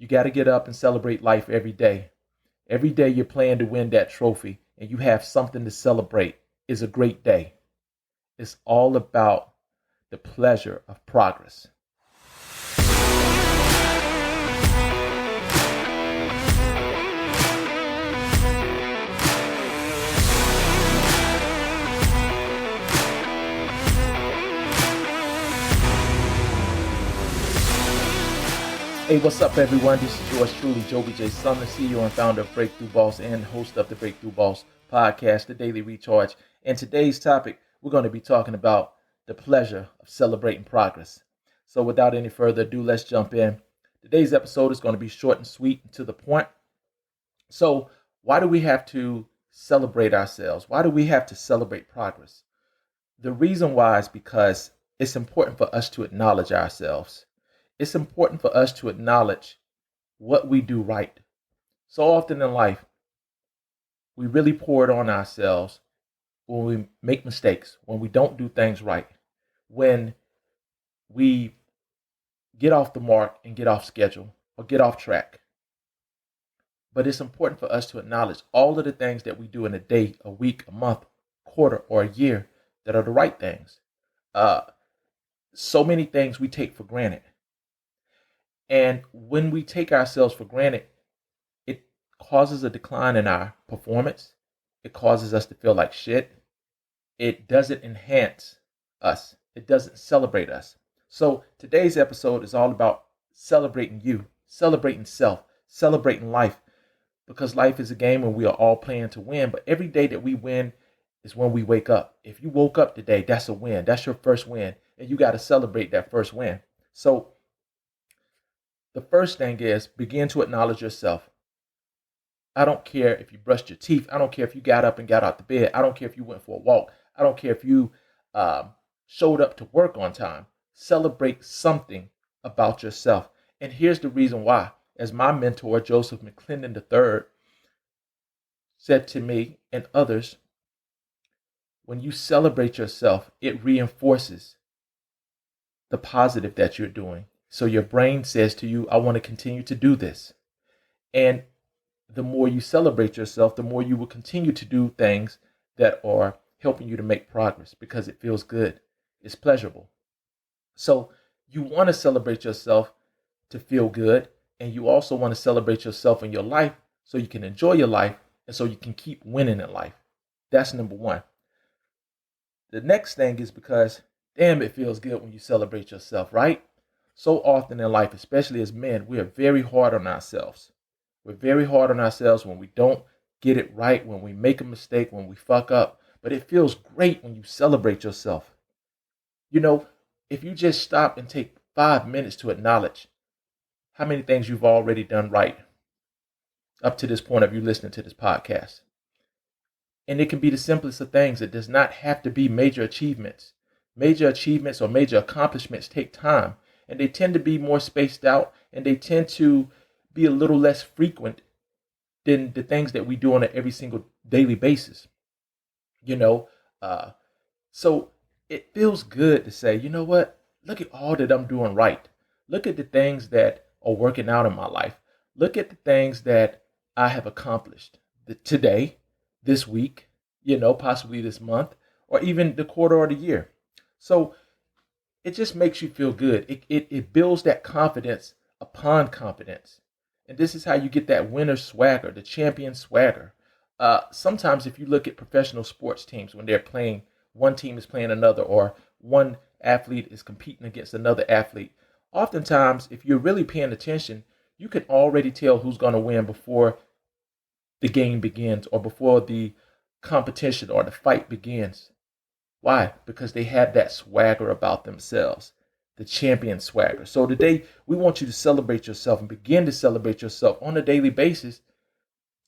You got to get up and celebrate life every day. Every day you're playing to win that trophy and you have something to celebrate is a great day. It's all about the pleasure of progress. Hey, what's up, everyone? This is yours truly, Jovie J, Sumner, CEO and founder of Breakthrough Boss and host of the Breakthrough Boss podcast, The Daily Recharge. And today's topic, we're going to be talking about the pleasure of celebrating progress. So without any further ado, let's jump in. Today's episode is going to be short and sweet and to the point. So why do we have to celebrate ourselves? Why do we have to celebrate progress? The reason why is because it's important for us to acknowledge ourselves. It's important for us to acknowledge what we do right. So often in life, we really pour it on ourselves when we make mistakes, when we don't do things right, when we get off the mark and get off schedule or get off track. But it's important for us to acknowledge all of the things that we do in a day, a week, a month, quarter, or a year that are the right things. So many things we take for granted. And when we take ourselves for granted, it causes a decline in our performance. It causes us to feel like shit. It doesn't enhance us. It doesn't celebrate us. So today's episode is all about celebrating you, celebrating self, celebrating life. Because life is a game and we are all playing to win. But every day that we win is when we wake up. If you woke up today, that's a win. That's your first win. And you got to celebrate that first win. So the first thing is begin to acknowledge yourself. I don't care if you brushed your teeth. I don't care if you got up and got out the bed. I don't care if you went for a walk. I don't care if you showed up to work on time. Celebrate something about yourself. And here's the reason why. As my mentor, Joseph McClendon III, said to me and others, when you celebrate yourself, it reinforces the positive that you're doing. So your brain says to you, I want to continue to do this. And the more you celebrate yourself, the more you will continue to do things that are helping you to make progress because it feels good. It's pleasurable. So you want to celebrate yourself to feel good. And you also want to celebrate yourself in your life so you can enjoy your life and so you can keep winning in life. That's number one. The next thing is because, damn, it feels good when you celebrate yourself, right? So often in life, especially as men, we are very hard on ourselves. We're very hard on ourselves when we don't get it right, when we make a mistake, when we fuck up. But it feels great when you celebrate yourself. You know, if you just stop and take 5 minutes to acknowledge how many things you've already done right up to this point of you listening to this podcast. And it can be the simplest of things. It does not have to be major achievements. Major achievements or major accomplishments take time. And they tend to be more spaced out, and they tend to be a little less frequent than the things that we do on an every single daily basis. So it feels good to say, you know what? Look at all that I'm doing right. Look at the things that are working out in my life. Look at the things that I have accomplished today, this week, possibly this month, or even the quarter or the year. So it just makes you feel good. It builds that confidence upon confidence. And this is how you get that winner swagger, the champion swagger. Sometimes if you look at professional sports teams, when they're playing, one team is playing another, or one athlete is competing against another athlete. Oftentimes, if you're really paying attention, you can already tell who's going to win before the game begins or before the competition or the fight begins. Why? Because they have that swagger about themselves, the champion swagger. So today, we want you to celebrate yourself and begin to celebrate yourself on a daily basis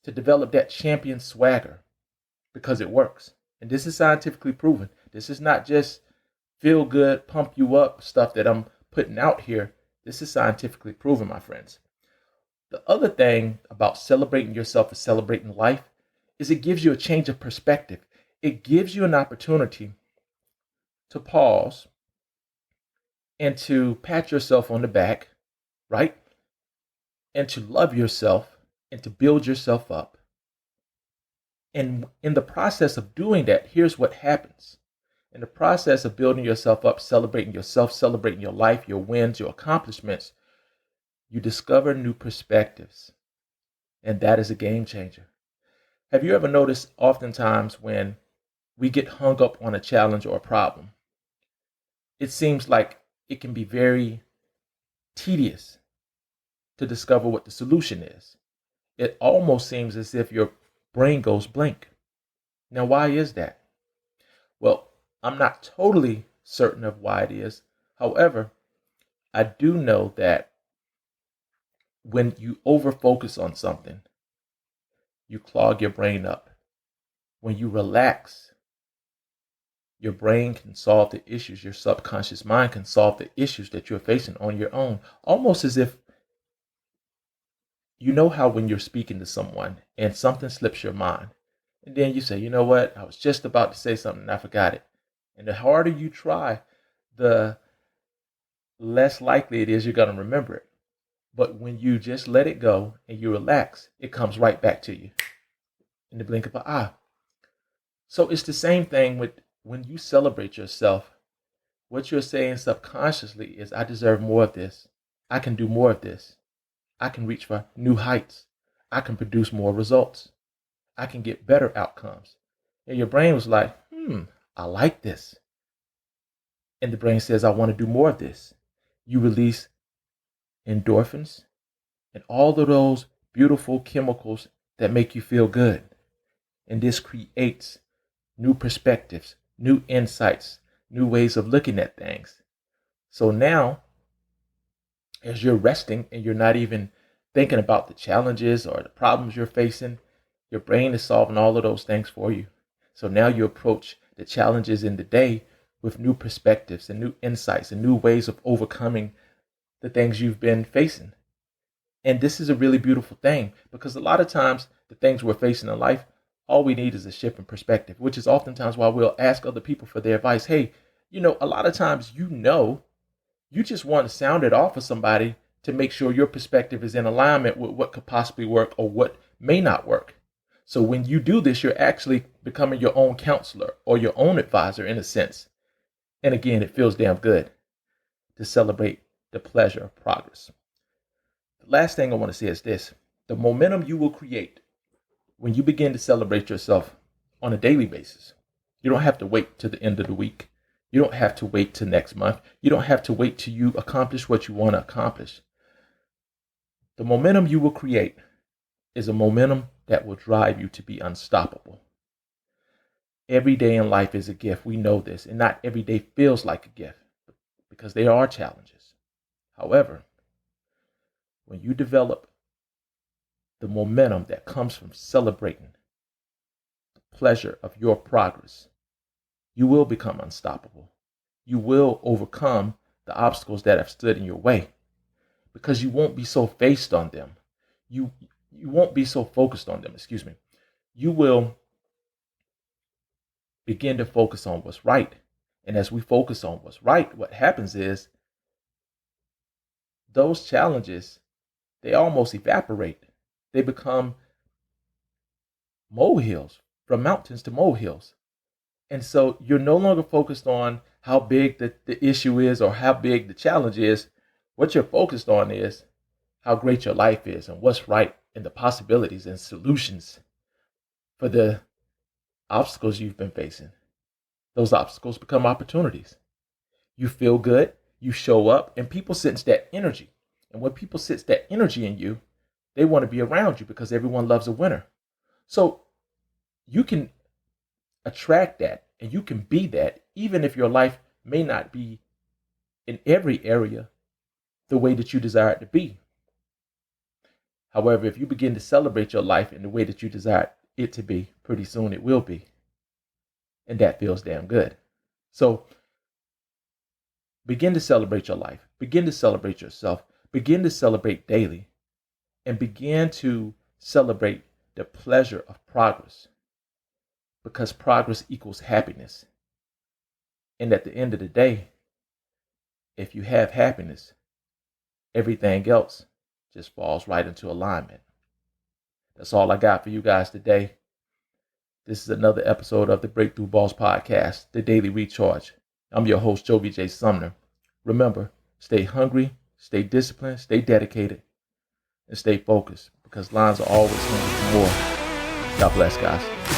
to develop that champion swagger because it works. And this is scientifically proven. This is not just feel good, pump you up stuff that I'm putting out here. This is scientifically proven, my friends. The other thing about celebrating yourself and celebrating life is it gives you a change of perspective. It gives you an opportunity to pause and to pat yourself on the back, right? and to love yourself and to build yourself up. And in the process of doing that, here's what happens. In the process of building yourself up, celebrating yourself, celebrating your life, your wins, your accomplishments, you discover new perspectives. And that is a game changer. Have you ever noticed oftentimes when we get hung up on a challenge or a problem, it seems like it can be very tedious to discover what the solution is. It almost seems as if your brain goes blank. Now, why is that? Well, I'm not totally certain of why it is. However, I do know that when you over focus on something, you clog your brain up. When you relax, your brain can solve the issues. Your subconscious mind can solve the issues that you're facing on your own. Almost as if you know how when you're speaking to someone and something slips your mind, and then you say, you know what, I was just about to say something and I forgot it. And the harder you try, the less likely it is you're going to remember it. But when you just let it go and you relax, it comes right back to you in the blink of an eye. So it's the same thing with when you celebrate yourself. What you're saying subconsciously is, I deserve more of this. I can do more of this. I can reach for new heights. I can produce more results. I can get better outcomes. And your brain was like, I like this. And the brain says, I want to do more of this. You release endorphins and all of those beautiful chemicals that make you feel good. And this creates new perspectives, new insights, new ways of looking at things. So now, as you're resting and you're not even thinking about the challenges or the problems you're facing, your brain is solving all of those things for you. So now you approach the challenges in the day with new perspectives and new insights and new ways of overcoming the things you've been facing. And this is a really beautiful thing, because a lot of times the things we're facing in life, all we need is a shift in perspective, which is oftentimes why we'll ask other people for their advice. Hey, a lot of times, you just want to sound it off of somebody to make sure your perspective is in alignment with what could possibly work or what may not work. So when you do this, you're actually becoming your own counselor or your own advisor in a sense. And again, it feels damn good to celebrate the pleasure of progress. The last thing I want to say is this: the momentum you will create when you begin to celebrate yourself on a daily basis. You don't have to wait to the end of the week. You don't have to wait till next month. You don't have to wait till you accomplish what you want to accomplish. The momentum you will create is a momentum that will drive you to be unstoppable. Every day in life is a gift. We know this, and not every day feels like a gift because there are challenges. However, when you develop the momentum that comes from celebrating the pleasure of your progress, you will become unstoppable. You will overcome the obstacles that have stood in your way because you won't be so focused on them. You won't be so focused on them, You will begin to focus on what's right. And as we focus on what's right, what happens is those challenges, they almost evaporate. They become molehills, from mountains to molehills. And so you're no longer focused on how big the issue is or how big the challenge is. What you're focused on is how great your life is and what's right and the possibilities and solutions for the obstacles you've been facing. Those obstacles become opportunities. You feel good, you show up, and people sense that energy. And when people sense that energy in you, they want to be around you because everyone loves a winner. So you can attract that and you can be that, even if your life may not be in every area the way that you desire it to be. However, if you begin to celebrate your life in the way that you desire it to be, pretty soon it will be. And that feels damn good. So begin to celebrate your life. Begin to celebrate yourself. Begin to celebrate daily. And begin to celebrate the pleasure of progress. Because progress equals happiness. And at the end of the day, if you have happiness, everything else just falls right into alignment. That's all I got for you guys today. This is another episode of the Breakthrough Boss Podcast, the Daily Recharge. I'm your host, Jovie J. Sumner. Remember, stay hungry, stay disciplined, stay dedicated, and stay focused, because lions are always hungry for more. God bless, guys.